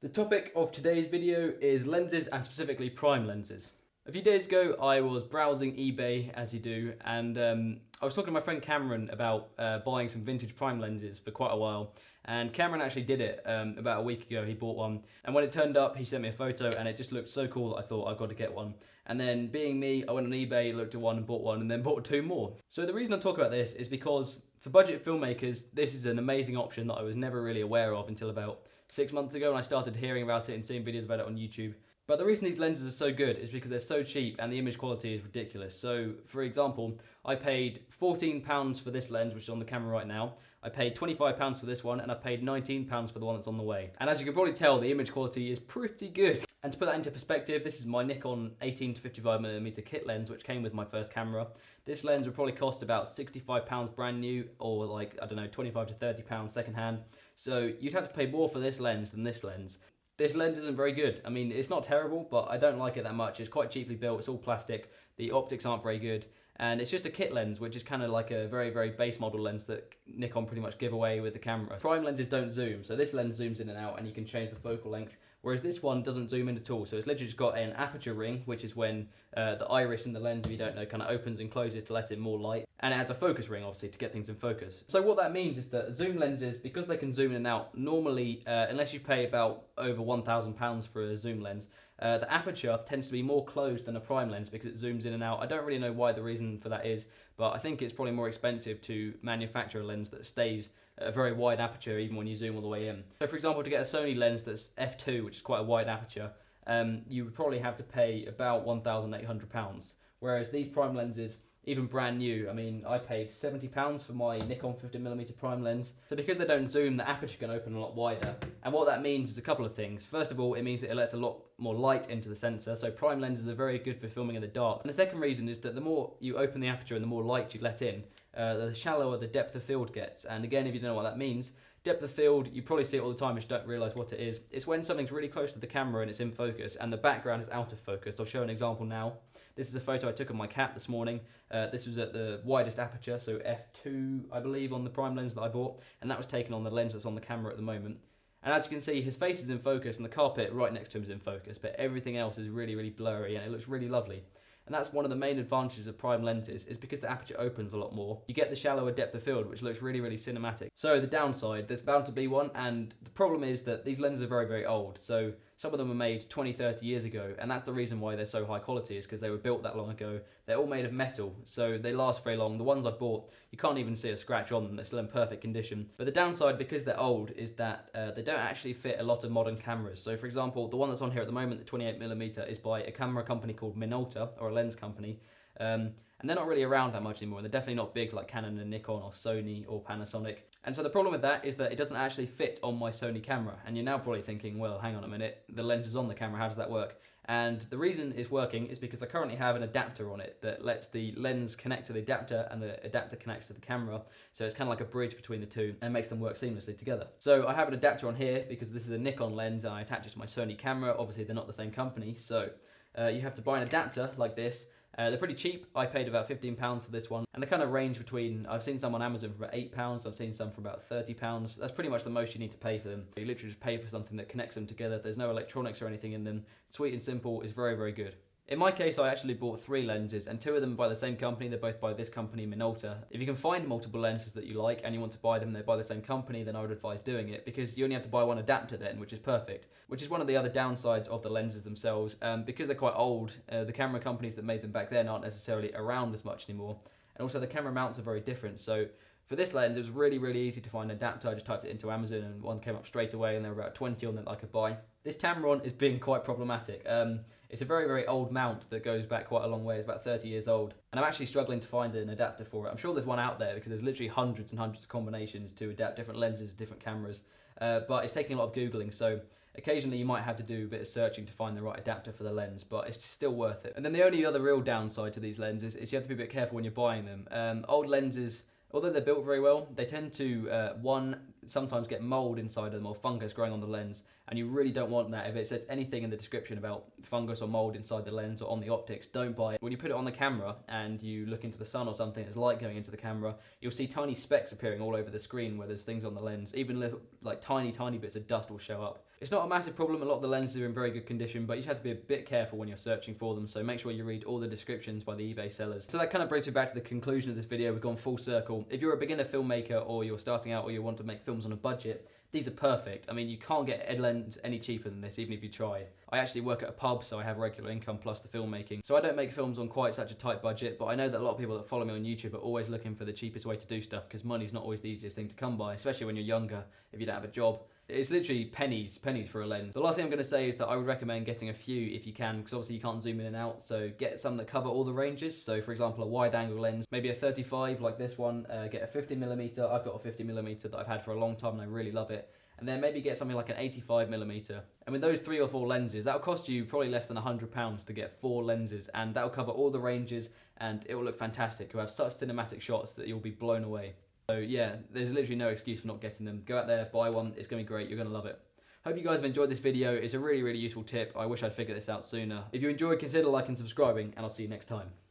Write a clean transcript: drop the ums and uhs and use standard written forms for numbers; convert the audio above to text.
The topic of today's video is lenses, and specifically prime lenses. A few days ago I was browsing eBay, as you do, and I was talking to my friend Cameron about buying some vintage prime lenses for quite a while. And Cameron actually did it about a week ago. He bought one, and when it turned up he sent me a photo and it just looked so cool that I thought I've got to get one. And then, being me, I went on eBay, looked at one and bought one, and then bought two more. So the reason I talk about this is because for budget filmmakers this is an amazing option that I was never really aware of until about 6 months ago when I started hearing about it and seeing videos about it on YouTube. But the reason these lenses are so good is because they're so cheap and the image quality is ridiculous. So, for example, I paid £14 for this lens, which is on the camera right now. I paid £25 for this one, and I paid £19 for the one that's on the way. And as you can probably tell, the image quality is pretty good. And to put that into perspective, this is my Nikon 18-55mm kit lens, which came with my first camera. This lens would probably cost about £65 brand new, or like, I don't know, £25 to £30 second hand. So you'd have to pay more for this lens than this lens. This lens isn't very good. I mean, it's not terrible, but I don't like it that much. It's quite cheaply built, it's all plastic, the optics aren't very good, and it's just a kit lens, which is kind of like a very, very base model lens that Nikon pretty much give away with the camera. Prime lenses don't zoom, so this lens zooms in and out and you can change the focal length, whereas this one doesn't zoom in at all. So it's literally just got an aperture ring, which is when the iris in the lens, if you don't know, kind of opens and closes to let in more light. And it has a focus ring, obviously, to get things in focus. So what that means is that zoom lenses, because they can zoom in and out, normally, unless you pay about over £1,000 for a zoom lens, the aperture tends to be more closed than a prime lens because it zooms in and out. I don't really know why the reason for that is, but I think it's probably more expensive to manufacture a lens that stays at a very wide aperture even when you zoom all the way in. So for example, to get a Sony lens that's f2, which is quite a wide aperture, you would probably have to pay about £1,800. Whereas these prime lenses, even brand new, I mean, I paid £70 for my Nikon 50mm prime lens. So because they don't zoom, the aperture can open a lot wider. And what that means is a couple of things. First of all, it means that it lets a lot more light into the sensor, so prime lenses are very good for filming in the dark. And the second reason is that the more you open the aperture and the more light you let in, the shallower the depth of field gets. And again, if you don't know what that means, depth of field, you probably see it all the time, but you don't realise what it is. It's when something's really close to the camera and it's in focus and the background is out of focus. I'll show an example now. This is a photo I took of my cat this morning. This was at the widest aperture, so f2, I believe, on the prime lens that I bought, and that was taken on the lens that's on the camera at the moment. And as you can see, his face is in focus and the carpet right next to him is in focus, but everything else is really, really blurry and it looks really lovely. And that's one of the main advantages of prime lenses, is because the aperture opens a lot more. You get the shallower depth of field, which looks really, really cinematic. So the downside, there's bound to be one, and the problem is that these lenses are very, very old. So some of them were made 20, 30 years ago, and that's the reason why they're so high quality, is because they were built that long ago. They're all made of metal, so they last very long. The ones I bought, you can't even see a scratch on them. They're still in perfect condition. But the downside, because they're old, is that they don't actually fit a lot of modern cameras. So for example, the one that's on here at the moment, the 28mm, is by a camera company called Minolta, or a lens company. And they're not really around that much anymore. They're definitely not big like Canon and Nikon or Sony or Panasonic. And so the problem with that is that it doesn't actually fit on my Sony camera. And you're now probably thinking, well, hang on a minute, the lens is on the camera, how does that work? And the reason it's working is because I currently have an adapter on it that lets the lens connect to the adapter and the adapter connects to the camera. So it's kind of like a bridge between the two and makes them work seamlessly together. So I have an adapter on here because this is a Nikon lens and I attach it to my Sony camera. Obviously they're not the same company, so you have to buy an adapter like this. They're pretty cheap. I paid about £15 for this one, and they kind of range between, I've seen some on Amazon for about £8, I've seen some for about £30. That's pretty much the most you need to pay for them. You literally just pay for something that connects them together. There's no electronics or anything in them. Sweet and simple, is very, very good. In my case, I actually bought 3 lenses, and 2 of them by the same company. They're both by this company, Minolta. If you can find multiple lenses that you like and you want to buy them, they're by the same company, then I would advise doing it, because you only have to buy one adapter then, which is perfect. Which is one of the other downsides of the lenses themselves. Because they're quite old, the camera companies that made them back then aren't necessarily around as much anymore. And also the camera mounts are very different. So for this lens, it was really, really easy to find an adapter. I just typed it into Amazon and one came up straight away, and there were about 20 on that I could buy. This Tamron is being quite problematic. It's a very, very old mount that goes back quite a long way. It's about 30 years old. And I'm actually struggling to find an adapter for it. I'm sure there's one out there because there's literally hundreds and hundreds of combinations to adapt different lenses to different cameras. But it's taking a lot of Googling, so occasionally you might have to do a bit of searching to find the right adapter for the lens, but it's still worth it. And then the only other real downside to these lenses is you have to be a bit careful when you're buying them. Old lenses, although they're built very well, they tend to, sometimes get mold inside of them or fungus growing on the lens, and you really don't want that. If it says anything in the description about fungus or mold inside the lens or on the optics, don't buy it. When you put it on the camera and you look into the sun or something, there's light going into the camera, you'll see tiny specks appearing all over the screen where there's things on the lens. Even little, like tiny bits of dust will show up. It's not a massive problem, a lot of the lenses are in very good condition, but you just have to be a bit careful when you're searching for them, so make sure you read all the descriptions by the eBay sellers. So that kind of brings me back to the conclusion of this video. We've gone full circle. If you're a beginner filmmaker, or you're starting out, or you want to make films on a budget, these are perfect. I mean, you can't get a lens any cheaper than this, even if you tried. I actually work at a pub, so I have regular income plus the filmmaking. So I don't make films on quite such a tight budget, but I know that a lot of people that follow me on YouTube are always looking for the cheapest way to do stuff, because money's not always the easiest thing to come by, especially when you're younger, if you don't have a job. It's literally pennies for a lens. The last thing I'm going to say is that I would recommend getting a few if you can, because obviously you can't zoom in and out, so get some that cover all the ranges. So for example, a wide angle lens, maybe a 35 like this one, get a 50mm. I've got a 50mm that I've had for a long time and I really love it. And then maybe get something like an 85mm. And with those 3 or 4 lenses, that'll cost you probably less than £100 to get 4 lenses, and that'll cover all the ranges and it will look fantastic. You'll have such cinematic shots that you'll be blown away. So yeah, there's literally no excuse for not getting them. Go out there, buy one, it's going to be great, you're going to love it. Hope you guys have enjoyed this video. It's a really, really useful tip. I wish I'd figured this out sooner. If you enjoyed, consider liking and subscribing, and I'll see you next time.